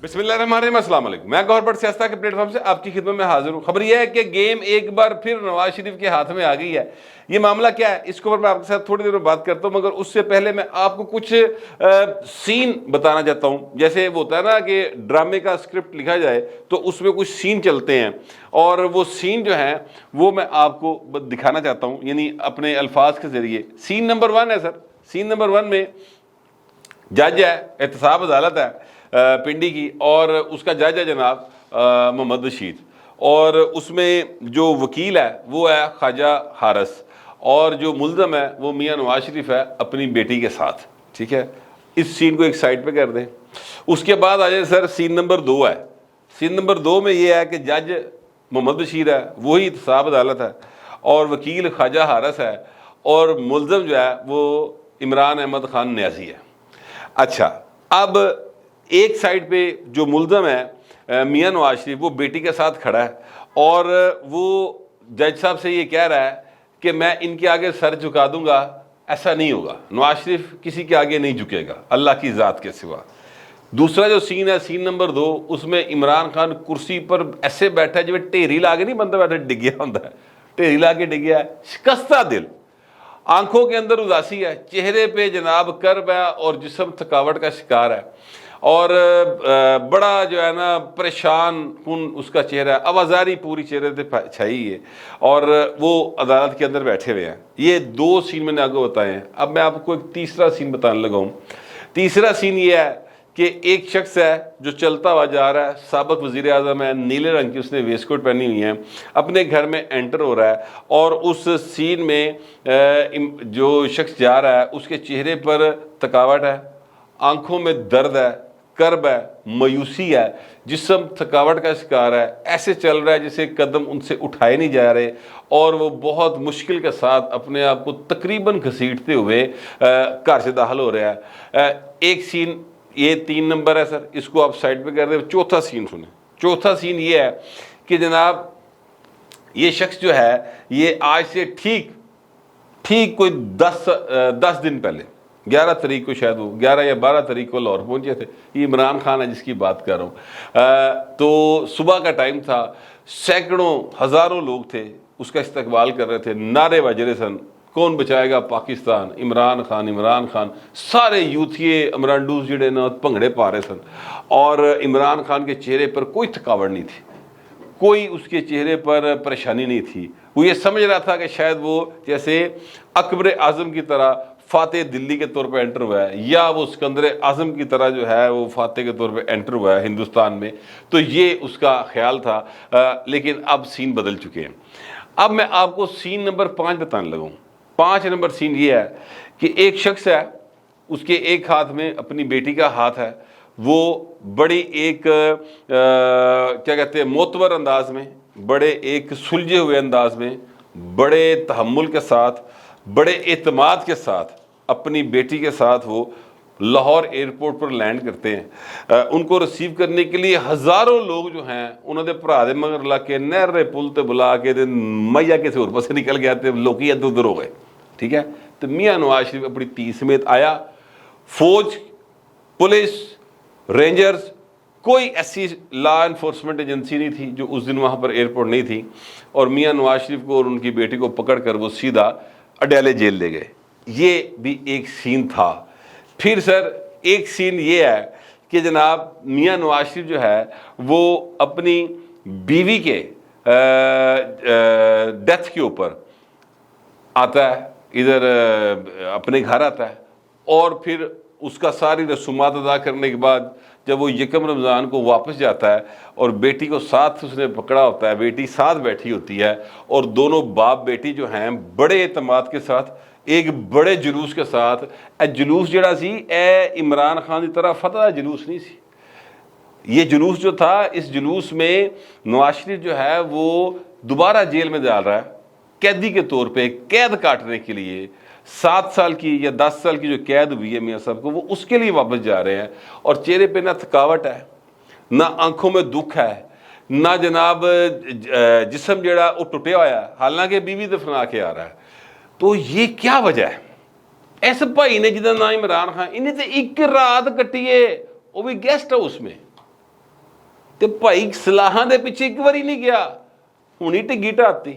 بسم اللہ الرحمن الرحیم، السلام علیکم۔ میں گور بٹ سیاستہ کے پلیٹ فارم سے آپ کی خدمت میں حاضر ہوں۔ خبر یہ ہے کہ گیم ایک بار پھر نواز شریف کے ہاتھ میں آ گئی ہے۔ یہ معاملہ کیا ہے اس کے اوپر میں آپ کے ساتھ تھوڑی دیر میں بات کرتا ہوں، مگر اس سے پہلے میں آپ کو کچھ سین بتانا چاہتا ہوں۔ جیسے وہ ہوتا ہے نا کہ ڈرامے کا اسکرپٹ لکھا جائے تو اس میں کچھ سین چلتے ہیں، اور وہ سین جو ہیں وہ میں آپ کو دکھانا چاہتا ہوں، یعنی اپنے الفاظ کے ذریعے۔ سین نمبر 1 ہے سر۔ سین نمبر 1 میں جج ہے، احتساب عدالت ہے پنڈی کی، اور اس کا جج ہے جناب محمد رشید، اور اس میں جو وکیل ہے وہ ہے خواجہ حارث، اور جو ملزم ہے وہ میاں نواز شریف ہے اپنی بیٹی کے ساتھ۔ ٹھیک ہے، اس سین کو ایک سائڈ پہ کر دیں۔ اس کے بعد آ جائے سر، سین نمبر 2 ہے۔ سین نمبر 2 میں یہ ہے کہ جج محمد رشید ہے، وہی احتساب عدالت ہے، اور وکیل خواجہ حارث ہے، اور ملزم جو ہے وہ عمران احمد خان نیازی ہے۔ اچھا، اب ایک سائڈ پہ جو ملزم ہے میاں نواز شریف، وہ بیٹی کے ساتھ کھڑا ہے، اور وہ جج صاحب سے یہ کہہ رہا ہے کہ میں ان کے آگے سر جھکا دوں گا، ایسا نہیں ہوگا، نواز شریف کسی کے آگے نہیں جھکے گا اللہ کی ذات کے سوا۔ دوسرا جو سین ہے، سین نمبر 2، اس میں عمران خان کرسی پر ایسے بیٹھا ہے جو ٹھیری لا کے نہیں بندہ بیٹھا ڈگ گیا ہوتا ہے، ٹھیری لا کے ڈگ گیا ہے، شکستہ دل، آنکھوں کے اندر اداسی ہے، چہرے پہ جناب کرب ہے، اور جسم تھکاوٹ کا شکار ہے، اور بڑا جو ہے نا پریشان کن اس کا چہرہ ہے، آوازاری پوری چہرے پہ چھائی ہے، اور وہ عدالت کے اندر بیٹھے ہوئے ہیں۔ یہ 2 سین میں نے آگے بتائے ہیں۔ اب میں آپ کو ایک تیسرا سین بتانے لگا ہوں۔ تیسرا سین یہ ہے کہ ایک شخص ہے جو چلتا ہوا جا رہا ہے، سابق وزیر اعظم ہے، نیلے رنگ کی اس نے ویسٹ کوٹ پہنی ہوئی ہے، اپنے گھر میں انٹر ہو رہا ہے، اور اس سین میں جو شخص جا رہا ہے اس کے چہرے پر تھکاوٹ ہے، آنکھوں میں درد ہے، کرب ہے، مایوسی ہے، جسم تھکاوٹ کا شکار ہے، ایسے چل رہا ہے جسے قدم ان سے اٹھائے نہیں جا رہے، اور وہ بہت مشکل کے ساتھ اپنے آپ کو تقریباً گھسیٹتے ہوئے گھر سے داخل ہو رہا ہے۔ ایک سین یہ 3 نمبر ہے سر، اس کو آپ سائڈ پہ کر دیں۔ چوتھا سین سنیں۔ چوتھا سین یہ ہے کہ جناب یہ شخص جو ہے یہ آج سے ٹھیک کوئی 10 دن پہلے، 11 تاریخ کو، شاید وہ 11 یا 12 تاریخ کو لاہور پہنچے تھے۔ یہ عمران خان ہے جس کی بات کر رہا ہوں۔ تو صبح کا ٹائم تھا، سینکڑوں ہزاروں لوگ تھے، اس کا استقبال کر رہے تھے، نعرے بج رہے سن، کون بچائے گا پاکستان، عمران خان عمران خان، سارے یوتھیے امرانڈوز جڑے نا بھنگڑے پا رہے سن، اور عمران خان کے چہرے پر کوئی تھکاوٹ نہیں تھی، کوئی اس کے چہرے پر پریشانی نہیں تھی۔ وہ یہ سمجھ رہا تھا کہ شاید وہ جیسے اکبر اعظم کی طرح فاتح دلی کے طور پہ انٹر ہوا ہے، یا وہ اسکندر اعظم کی طرح جو ہے وہ فاتح کے طور پہ انٹر ہوا ہے ہندوستان میں، تو یہ اس کا خیال تھا۔ لیکن اب سین بدل چکے ہیں۔ اب میں آپ کو سین نمبر 5 بتانے لگا ہوں۔ 5 نمبر سین یہ ہے کہ ایک شخص ہے، اس کے ایک ہاتھ میں اپنی بیٹی کا ہاتھ ہے، وہ بڑی ایک کیا کہتے ہیں معتبر انداز میں، بڑے ایک سلجھے ہوئے انداز میں، بڑے تحمل کے ساتھ، بڑے اعتماد کے ساتھ اپنی بیٹی کے ساتھ وہ لاہور ایئرپورٹ پر لینڈ کرتے ہیں۔ ان کو ریسیو کرنے کے لیے ہزاروں لوگ جو ہیں انہوں نے بھرا دے مگر لا کے نہر پل تے بلا کے میا کسی اور پاس نکل گیا تے لوکی ادھر ادھر ہو گئے۔ ٹھیک ہے، تو میاں نواز شریف اپنی تی سمیت آیا، فوج، پولیس، رینجرز، کوئی ایسی لا انفورسمنٹ ایجنسی نہیں تھی جو اس دن وہاں پر ایئرپورٹ نہیں تھی، اور میاں نواز شریف کو اور ان کی بیٹی کو پکڑ کر وہ سیدھا اڈیالے جیل لے گئے۔ یہ بھی ایک سین تھا۔ پھر سر ایک سین یہ ہے کہ جناب میاں نواز شریف جو ہے وہ اپنی بیوی کے ڈیتھ کے اوپر آتا ہے، ادھر اپنے گھر آتا ہے، اور پھر اس کا ساری رسومات ادا کرنے کے بعد جب وہ 1 رمضان کو واپس جاتا ہے، اور بیٹی کو ساتھ اس نے پکڑا ہوتا ہے، بیٹی ساتھ بیٹھی ہوتی ہے، اور دونوں باپ بیٹی جو ہیں بڑے اعتماد کے ساتھ ایک بڑے جلوس کے ساتھ، جلوس جڑا سی عمران خان کی طرح فتح جلوس نہیں سی، یہ جلوس جو تھا، اس جلوس میں نواز شریف جو ہے وہ دوبارہ جیل میں ڈال رہا ہے قیدی کے طور پہ، قید کاٹنے کے لیے 7 سال کی یا 10 سال کی جو قید ہوئی ہے میاں صاحب کو، وہ اس کے لیے واپس جا رہے ہیں، اور چہرے پہ نہ تھکاوٹ ہے، نہ آنکھوں میں دکھ ہے، نہ جناب جسم جڑا وہ ٹوٹیا ہوا ہے، حالانکہ بیوی دفنا کے آ رہا ہے۔ تو یہ کیا وجہ ہے؟ اس بھائی نے جہاں نام عمران خان، انہیں تو 1 رات کٹی ہے، وہ بھی گیسٹ ہاؤس میں، ਤੇ ਭਾਈ ਸਲਾਹਾਂ ਦੇ ਪਿੱਛੇ ਇੱਕ ਵਾਰੀ ਨਹੀਂ ਗਿਆ, ਹੁਣੀ ਢਿੱਗੀ ਢਾਤੀ,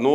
9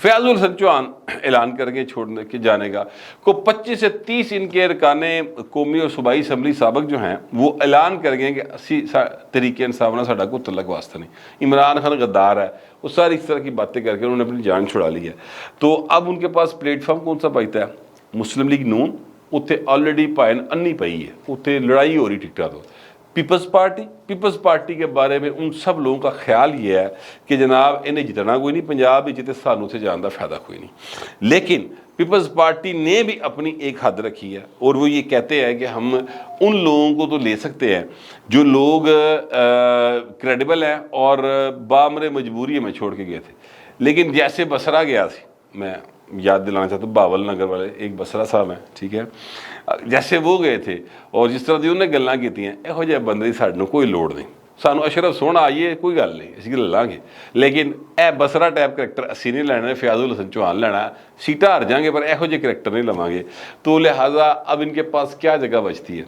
فیاض الحسن چوہان اعلان کر کے چھوڑنے کے جانے کا کو 25 سے 30 ان کے ارکان قومی اور صوبائی اسمبلی سابق جو ہیں وہ اعلان کر گئے کہ اسی طریقے انصاف نہ ساڈا کوئی تعلق واسطہ نہیں، عمران خان غدار ہے، وہ ساری اس طرح کی باتیں کر کے انہوں نے اپنی جان چھڑا لی ہے۔ تو اب ان کے پاس پلیٹ فارم کون سا پائتا ہے؟ مسلم لیگ نون، اتنے آلریڈی پائن انی پئی ہے، اتنے لڑائی ہو رہی ٹکٹا تو پیپلز پارٹی کے بارے میں ان سب لوگوں کا خیال یہ ہے کہ جناب انہیں جتنا کوئی نہیں، پنجاب جتے سانوں سے جان کا فائدہ کوئی نہیں۔ لیکن پیپلز پارٹی نے بھی اپنی ایک حد رکھی ہے، اور وہ یہ کہتے ہیں کہ ہم ان لوگوں کو تو لے سکتے ہیں جو لوگ کریڈیبل ہیں اور بامر مجبوری میں چھوڑ کے گئے تھے۔ لیکن جیسے بسرا گیا تھی، میں یاد دلانا چاہتا ہوں، باول نگر والے ایک بسرا صاحب ہیں، ٹھیک ہے، جیسے وہ گئے تھے اور جس طرح انہوں نے گلاں کی ہیں، یہو جہے بندے ساڈے کوئی لوڑ نہیں، سانو اشرف سونا آئیے کوئی گل نہیں، اسی لے لیں گے، لیکن اے بسرا ٹائپ کریکٹر اسی نہیں لینا، فیاض الحسن چوہان لینا، سیٹاں ہار جائیں گے پر یہو جہے کریکٹر نہیں لواں گے۔ تو لہٰذا اب ان کے پاس کیا جگہ بچتی ہے؟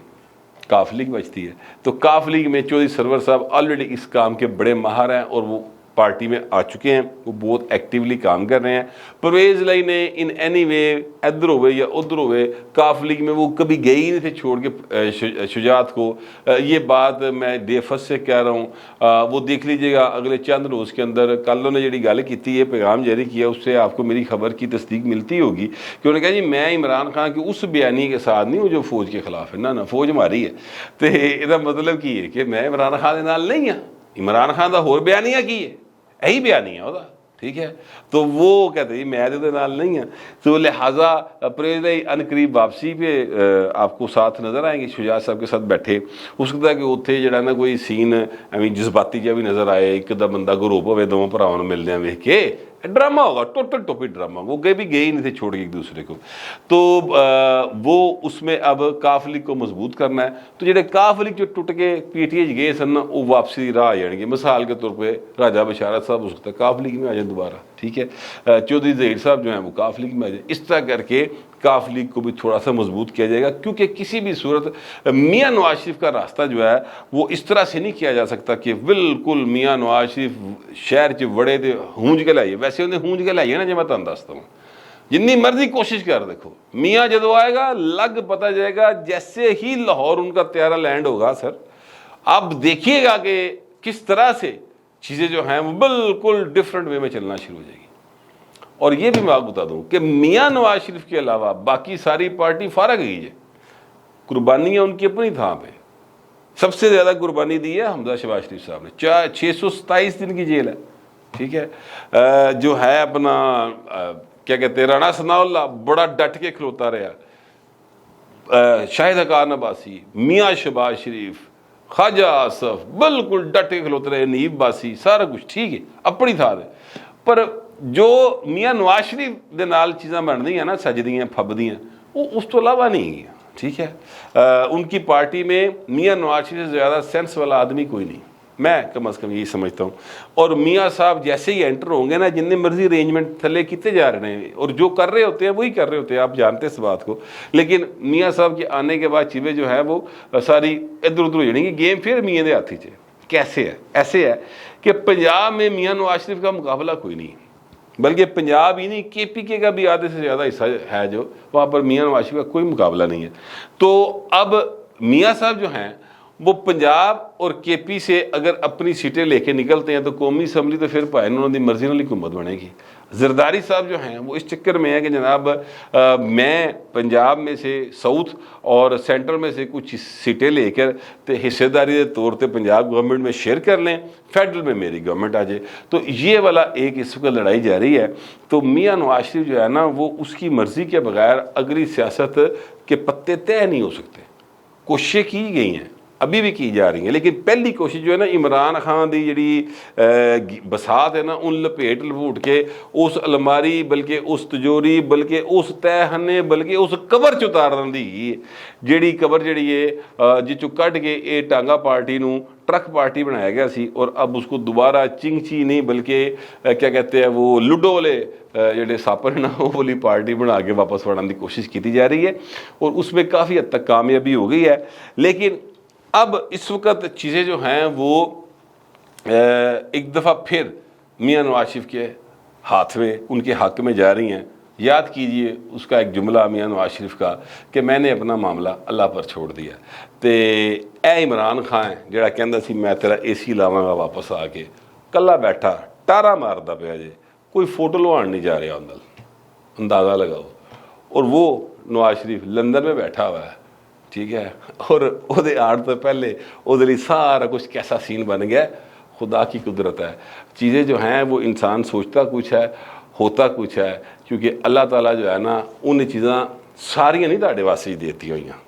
کاف لیگ بچتی ہے۔ تو کاف لیگ میں چودھری سرور صاحب آلریڈی اس کام کے بڑے ماہر ہیں اور وہ پارٹی میں آ چکے ہیں، وہ بہت ایکٹیولی کام کر رہے ہیں۔ پرویز لائی نے ان اینی وے ادھر ہوئے یا ادھر ہوئے کاف لیگ میں وہ کبھی گئے ہی نہیں تھے چھوڑ کے شجاعت کو۔ یہ بات میں ڈے فرسٹ سے کہہ رہا ہوں، وہ دیکھ لیجئے گا اگلے چند روز کے اندر، کل انہوں نے جڑی گل کی ہے، پیغام جاری کیا، اس سے آپ کو میری خبر کی تصدیق ملتی ہوگی کہ انہوں نے کہا جی میں عمران خان کی اس بیانی کے ساتھ نہیں ہوں جو فوج کے خلاف ہے، نہ فوج ہماری ہے۔ تو یہ مطلب کی ہے کہ میں عمران خان کے نال نہیں ہاں، عمران خان کا ہور بیانیہ کی ہے، یہی بیانیہ وہ، ٹھیک ہے۔ تو وہ کہتے ہیں میں دے نال نہیں ہوں، تو لہٰذا پرویز ان قریب واپسی پہ آپ کو ساتھ نظر آئیں گے شجاعت صاحب کے ساتھ بیٹھے۔ ہو سکتا ہے کہ اتنے جڑا نا کوئی سین جذباتی جہا بھی نظر آئے، ایک دا بندہ گروپ ہوئے دونوں بھراواں ملدے ہیں ویکھ کے، ڈرامہ ہوگا، ٹوٹل ٹوپی ڈرامہ، وہ گئے ہی نہیں تھے چھوڑ کے ایک دوسرے کو۔ تو وہ اس میں اب کاف لیگ کو مضبوط کرنا ہے۔ تو جڑے کاف لیگ جو ٹوٹ کے پی ٹی ایچ گئے سن وہ واپسی راہ آ جائیں گے۔ مثال کے طور پہ راجہ بشارت صاحب ہو سکتا ہے کاف لیگ میں آ جائیں دوبارہ، ٹھیک ہے، چودھری ظہیر صاحب جو ہیں وہ کاف لیگ میں آ جائیں۔ اس طرح کر کے کاف لیگ کو بھی تھوڑا سا مضبوط کیا جائے گا، کیونکہ کسی بھی صورت میاں نواز شریف کا راستہ جو ہے وہ اس طرح سے نہیں کیا جا سکتا کہ بالکل میاں نواز شریف شہر چ وڑے تے ہونج کے لائیے۔ ویسے انہیں ہونج کے لائیے نا، جو میں تمہیں دستا ہوں، جنی مرضی کوشش کر دیکھو، میاں جدو آئے گا لگ پتہ جائے گا، جیسے ہی لاہور ان کا طیارہ لینڈ ہوگا سر، اب دیکھیے گا کہ کس طرح سے چیزیں جو ہیں وہ بالکل ڈیفرنٹ وے میں چلنا شروع ہو جائے گی۔ اور یہ بھی میں آپ بتا دوں کہ میاں نواز شریف کے علاوہ باقی ساری پارٹی فارغ گئی ہے، قربانیاں ان کی اپنی تھاں پہ۔ سب سے زیادہ قربانی دی ہے حمزہ شہباز شریف صاحب نے، 627 دن کی جیل ہے، ٹھیک ہے۔ جو ہے اپنا کیا کہتے ہیں رانا ثناء اللہ بڑا ڈٹ کے کھلوتا رہا، شاہد حقان عباسی، میاں شہباز شریف، خواجہ آصف بالکل ڈٹ کے کھلوتے رہے، نیب باسی، سارا کچھ ٹھیک ہے اپنی تھا دے۔ پر جو میاں نواز شریف دے نال چیزاں بن رہی ہیں نا، سجدیاں پھبدیاں، وہ اس تو علاوہ نہیں گیا، ٹھیک ہے۔ ان کی پارٹی میں میاں نواز شریف سے زیادہ سینس والا آدمی کوئی نہیں، میں کم از کم یہی سمجھتا ہوں۔ اور میاں صاحب جیسے ہی انٹر ہوں گے نا، جتنے مرضی ارینجمنٹ تھلے کیتے جا رہے ہیں اور جو کر رہے ہوتے ہیں وہی کر رہے ہوتے ہیں، آپ جانتے ہیں اس بات کو۔ لیکن میاں صاحب کے آنے کے بعد چیزیں جو ہے وہ ساری ادھر ادھر ہو جائیں گی، گیم پھر میاں دے ہاتھی چ۔ کیسے ہے؟ ایسے ہے کہ پنجاب میں میاں نواز شریف کا مقابلہ کوئی نہیں، بلکہ پنجاب ہی نہیں کے پی کے کا بھی آدھے سے زیادہ حصہ ہے جو وہاں پر میاں نواز شریف کا کوئی مقابلہ نہیں ہے۔ تو اب میاں صاحب جو ہیں وہ پنجاب اور کے پی سے اگر اپنی سیٹیں لے کے نکلتے ہیں تو قومی اسمبلی تو پھر پائے انہوں نے مرضی والی حکومت بنے گی۔ زرداری صاحب جو ہیں وہ اس چکر میں ہے کہ جناب میں پنجاب میں سے ساؤتھ اور سینٹرل میں سے کچھ سیٹیں لے کر تو حصے داری کے طور پہ پنجاب گورنمنٹ میں شیئر کر لیں، فیڈرل میں میری گورنمنٹ آ جائے۔ تو یہ والا ایک اس وقت لڑائی جاری ہے۔ تو میاں نواز شریف جو ہے نا وہ اس کی مرضی کے بغیر اگلی سیاست کے پتے طے نہیں ہو سکتے۔ کوششیں کی گئی ہیں، ابھی بھی کی جا رہی ہیں، لیکن پہلی کوشش جو ہے نا عمران خان دی جڑی بسات ہے نا ان لپیٹ لپوٹ کے اس الماری بلکہ اس تجوری بلکہ اس تہخانے بلکہ اس قبر چتارن دی جیڑی قبر جڑی ہے جی چو کٹ کے اے ٹانگا پارٹی نو ٹرک پارٹی بنایا گیا سی، اور اب اس کو دوبارہ چنگ چی نہیں بلکہ کیا کہتے ہیں وہ لوڈو والے جڑے ساپر ہیں نا وہ والی پارٹی بنا کے واپس وڑنے کی کوشش کی جا رہی ہے، اور اس میں کافی حد تک کامیابی ہو گئی ہے۔ لیکن اب اس وقت چیزیں جو ہیں وہ ایک دفعہ پھر میاں نواز شریف کے ہاتھ میں ان کے حق میں جا رہی ہیں، یاد کیجئے اس کا ایک جملہ میاں نواز شریف کا کہ میں نے اپنا معاملہ اللہ پر چھوڑ دیا تے اے عمران خان جڑا کہندا سی میں تیرا اے سی لاواں گا واپس آ کے، کلا بیٹھا ٹارا ماردا پیا جے، کوئی فوٹو لوان نہیں جا رہا اندر، اندازہ لگاؤ، اور وہ نواز شریف لندن میں بیٹھا ہوا ہے، ٹھیک ہے، اور وہ دے آڑ تو پہلے وہ دے سارا کچھ کیسا سین بن گیا. خدا کی قدرت ہے، چیزیں جو ہیں وہ انسان سوچتا کچھ ہے ہوتا کچھ ہے، کیونکہ اللہ تعالیٰ جو ہے نا ان چیزاں ساریاں نہیں تاڑے واسطے دیتی ہوئی ہیں،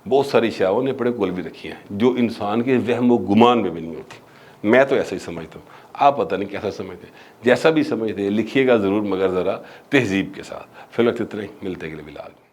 بہت ساری شاہوں نے بڑے کول بھی رکھی ہیں جو انسان کے وہم و گمان میں بھی نہیں ہوتی. میں تو ایسا ہی سمجھتا ہوں، آپ پتہ نہیں کیسا سمجھتے، جیسا بھی سمجھتے لکھیے گا ضرور، مگر ذرا تہذیب کے ساتھ. فی الوقت اتنا ہی، ملتے ہیں اگلے ولاگ میں.